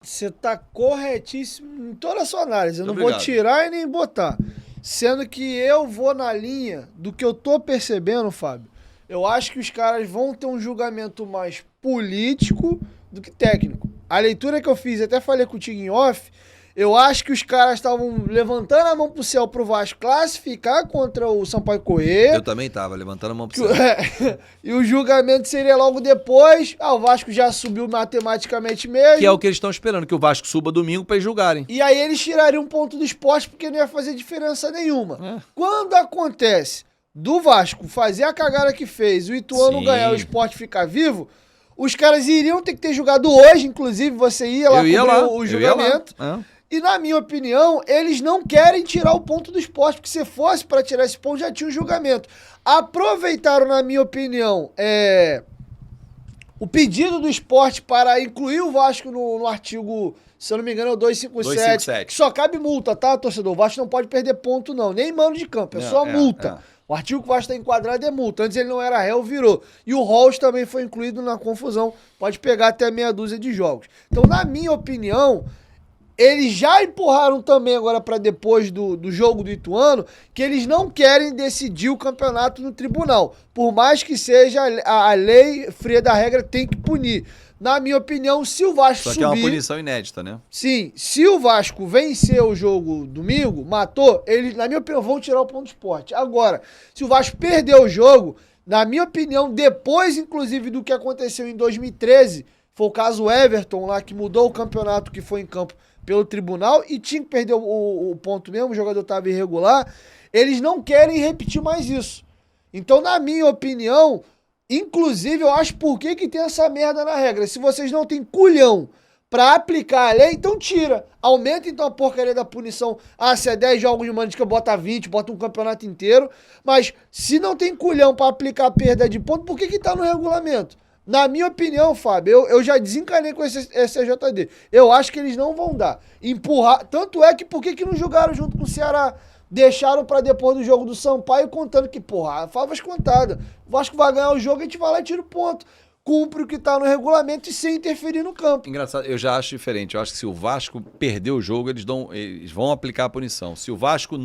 Você tá corretíssimo em toda a sua análise. Eu não vou Obrigado. tirar e nem botar. Sendo que eu vou na linha do que eu tô percebendo, Fábio. Eu acho que os caras vão ter um julgamento mais político do que técnico. A leitura que eu fiz, até falei contigo em off, eu acho que os caras estavam levantando a mão pro céu pro Vasco classificar contra o Sampaio Corrêa. Eu também tava levantando a mão pro Que céu. e o julgamento seria logo depois. Ah, o Vasco já subiu matematicamente mesmo. Que é o que eles estão esperando, que o Vasco suba domingo pra eles julgarem. E aí eles tirariam um ponto do esporte porque não ia fazer diferença nenhuma. Quando acontece do Vasco fazer a cagada que fez, o Ituano Sim. ganhar, o esporte ficar vivo, os caras iriam ter que ter jogado hoje, inclusive você ia lá Eu ia cobrir lá, o eu ia lá. julgamento. E na minha opinião, eles não querem tirar o ponto do esporte, porque se fosse para tirar esse ponto, já tinha um julgamento. Aproveitaram, na minha opinião, o pedido do esporte para incluir o Vasco no artigo, se eu não me engano, é o 257. 257. Só cabe multa, tá, torcedor? O Vasco não pode perder ponto, não. Nem mano de campo, é só multa. O artigo que o Vasco está enquadrado é multa. Antes ele não era réu, virou. E o Rolls também foi incluído na confusão. Pode pegar até meia dúzia de jogos. Então, na minha opinião, eles já empurraram também agora para depois do jogo do Ituano, que eles não querem decidir o campeonato no tribunal. Por mais que seja a lei fria da regra, tem que punir. Na minha opinião, se o Vasco Só que subir... é uma punição inédita, né? Sim, se o Vasco vencer o jogo domingo, matou, eles, na minha opinião, vão tirar o ponto do esporte. Agora, se o Vasco perder o jogo, na minha opinião, depois, inclusive, do que aconteceu em 2013, foi o caso Everton lá, que mudou o campeonato que foi em campo pelo tribunal e tinha que perder o ponto mesmo, o jogador estava irregular, eles não querem repetir mais isso. Então, na minha opinião, inclusive, eu acho por que tem essa merda na regra. Se vocês não têm culhão pra aplicar a lei, então tira. Aumenta então a porcaria da punição. Ah, se é 10 jogos de Mandica, bota 20, bota um campeonato inteiro. Mas se não tem culhão pra aplicar a perda de ponto, por que tá no regulamento? Na minha opinião, Fábio, eu já desencanei com esse STJD. Eu acho que eles não vão dar. Empurrar. Tanto é que por que não jogaram junto com o Ceará? Deixaram pra depois do jogo do Sampaio, contando que, porra, favas contadas. O Vasco vai ganhar o jogo, a gente vai lá e tira o ponto. Cumpre o que tá no regulamento e sem interferir no campo. Engraçado, eu já acho diferente. Eu acho que se o Vasco perder o jogo, eles vão aplicar a punição. Se o Vasco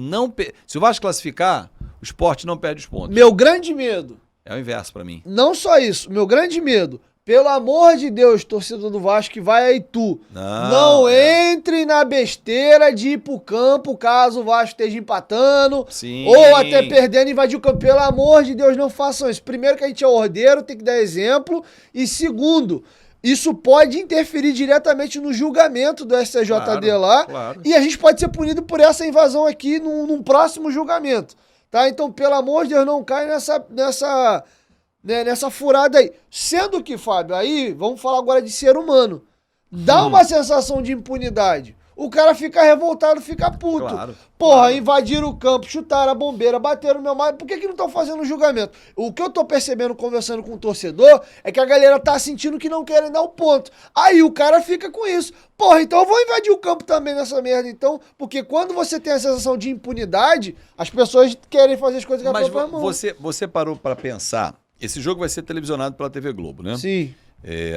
se o Vasco classificar, o Sport não perde os pontos. Meu grande medo. É o inverso pra mim. Não só isso, meu grande medo. Pelo amor de Deus, torcedor do Vasco que vai a Itu. Não entre na besteira de ir pro campo caso o Vasco esteja empatando. Sim. Ou até perdendo e invadir o campo. Pelo amor de Deus, não façam isso. Primeiro que a gente é ordeiro, tem que dar exemplo. E segundo, isso pode interferir diretamente no julgamento do STJD lá. Claro. E a gente pode ser punido por essa invasão aqui num próximo julgamento. Tá? Então, pelo amor de Deus, não cai nessa furada aí. Sendo que, Fábio, aí, vamos falar agora de ser humano. Dá uma sensação de impunidade. O cara fica revoltado, fica puto. Claro, Porra, claro. invadiram o campo, chutaram a bombeira, bateram no meu marido. Por que não estão fazendo o julgamento? O que eu tô percebendo, conversando com o torcedor, é que a galera tá sentindo que não querem dar o ponto. Aí o cara fica com isso. Porra, então eu vou invadir o campo também nessa merda, então. Porque quando você tem a sensação de impunidade, as pessoas querem fazer as coisas com a Mas própria mão. você parou pra pensar, esse jogo vai ser televisionado pela TV Globo, né? Sim.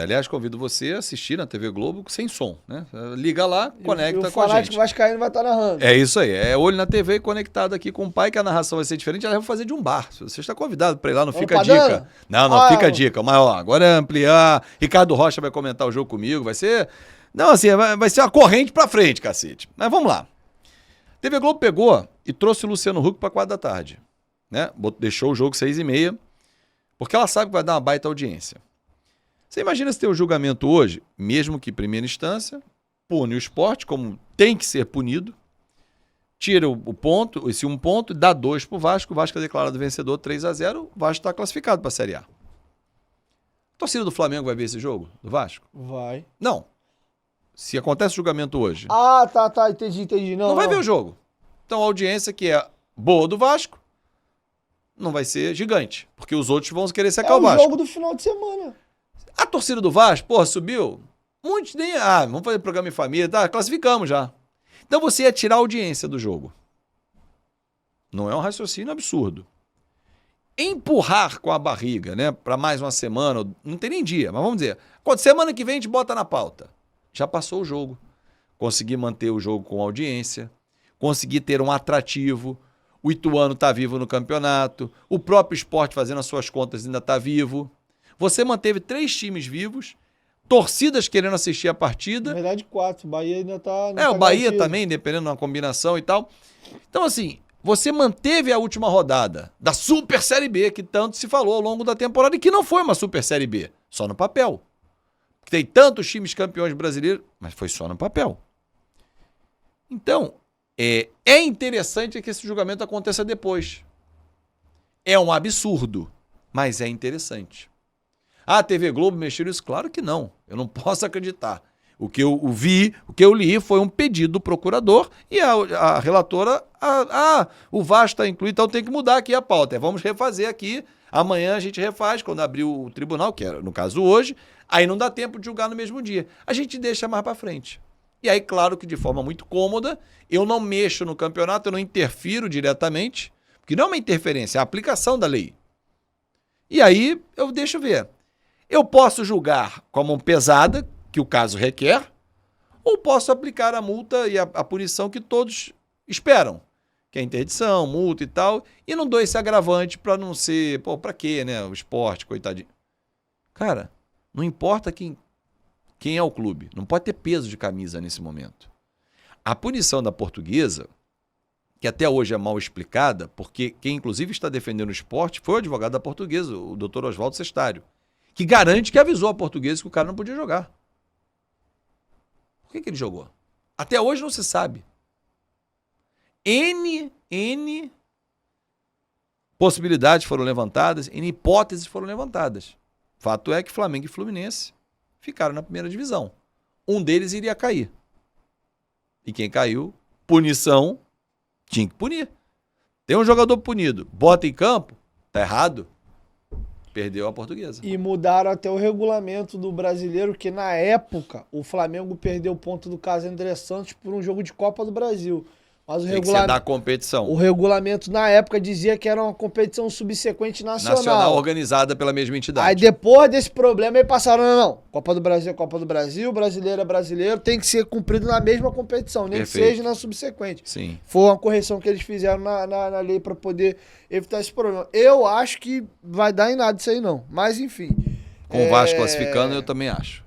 Aliás, convido você a assistir na TV Globo sem som, né? Liga lá, conecta o com a fanático gente. vascaíno vai estar narrando. É isso aí, é olho na TV e conectado aqui com o pai, que a narração vai ser diferente, ela vai fazer de um bar. Você está convidado para ir lá, não fica a dica. Não, fica a dica. Mas ó, agora é ampliar, Ricardo Rocha vai comentar o jogo comigo, vai ser... Não, assim, vai ser uma corrente pra frente, cacete. Mas vamos lá. TV Globo pegou e trouxe o Luciano Huck pra 4 da tarde, né? Deixou o jogo 6h30, porque ela sabe que vai dar uma baita audiência. Você imagina se tem o julgamento hoje, mesmo que em primeira instância, pune o Sport, como tem que ser punido, tira o ponto, esse 1 ponto, dá 2 pro Vasco, o Vasco é declarado vencedor 3-0, o Vasco está classificado para a Série A. A torcida do Flamengo vai ver esse jogo, do Vasco? Vai. Não. Se acontece o julgamento hoje, Ah, tá, entendi. não vai ver o jogo. Então a audiência que é boa do Vasco não vai ser gigante, porque os outros vão querer secar o Vasco. É o jogo do final de semana. A torcida do Vasco, porra, subiu. Muitos nem... vamos fazer programa em família. Tá, classificamos já. Então você ia tirar a audiência do jogo. Não é um raciocínio absurdo. Empurrar com a barriga, né? Para mais uma semana, não tem nem dia, mas vamos dizer. Semana que vem a gente bota na pauta. já passou o jogo. Conseguir manter o jogo com audiência, conseguir ter um atrativo. O Ituano está vivo no campeonato, o próprio Sport fazendo as suas contas ainda está vivo. Você manteve 3 times vivos, torcidas querendo assistir a partida. Na verdade, 4. O Bahia ainda está... O Bahia também, dependendo de uma combinação e tal. Então, assim, você manteve a última rodada da Super Série B, que tanto se falou ao longo da temporada, e que não foi uma Super Série B, só no papel. Tem tantos times campeões brasileiros, mas foi só no papel. Então, é interessante que esse julgamento aconteça depois. É um absurdo, mas é interessante. A TV Globo mexeu nisso? Claro que não. Eu não posso acreditar. O que eu vi, o que eu li foi um pedido do procurador e a relatora, o VAR está incluído, então tem que mudar aqui a pauta. Vamos refazer aqui. Amanhã a gente refaz, quando abrir o tribunal, que era no caso hoje, aí não dá tempo de julgar no mesmo dia. A gente deixa mais para frente. E aí, claro que de forma muito cômoda, eu não mexo no campeonato, eu não interfiro diretamente, porque não é uma interferência, é a aplicação da lei. E aí eu deixo ver. Eu posso julgar com a mão pesada, que o caso requer, ou posso aplicar a multa e a punição que todos esperam, que é interdição, multa e tal, e não dou esse agravante para não ser, pra quê, né? O esporte, coitadinho. Cara, não importa quem é o clube, não pode ter peso de camisa nesse momento. A punição da Portuguesa, que até hoje é mal explicada, porque quem inclusive está defendendo o esporte foi o advogado da Portuguesa, o doutor Oswaldo Sestário, que garante que avisou a Portuguesa que o cara não podia jogar. Por que ele jogou? Até hoje não se sabe. N possibilidades foram levantadas, N hipóteses foram levantadas. Fato é que Flamengo e Fluminense ficaram na primeira divisão. Um deles iria cair. E quem caiu, punição, tinha que punir. Tem um jogador punido, bota em campo, tá errado, perdeu a Portuguesa. E mudaram até o regulamento do brasileiro, que na época o Flamengo perdeu o ponto do caso André Santos por um jogo de Copa do Brasil. Mas o regulamento da competição. O regulamento na época dizia que era uma competição subsequente nacional. Organizada pela mesma entidade. Aí depois desse problema, aí passaram, não. Copa do Brasil é Copa do Brasil, brasileiro é brasileiro, tem que ser cumprido na mesma competição, nem Perfeito. que seja na subsequente. Sim. Foi uma correção que eles fizeram na lei para poder evitar esse problema. Eu acho que vai dar em nada isso aí não, mas enfim. Com o Vasco classificando, eu também acho.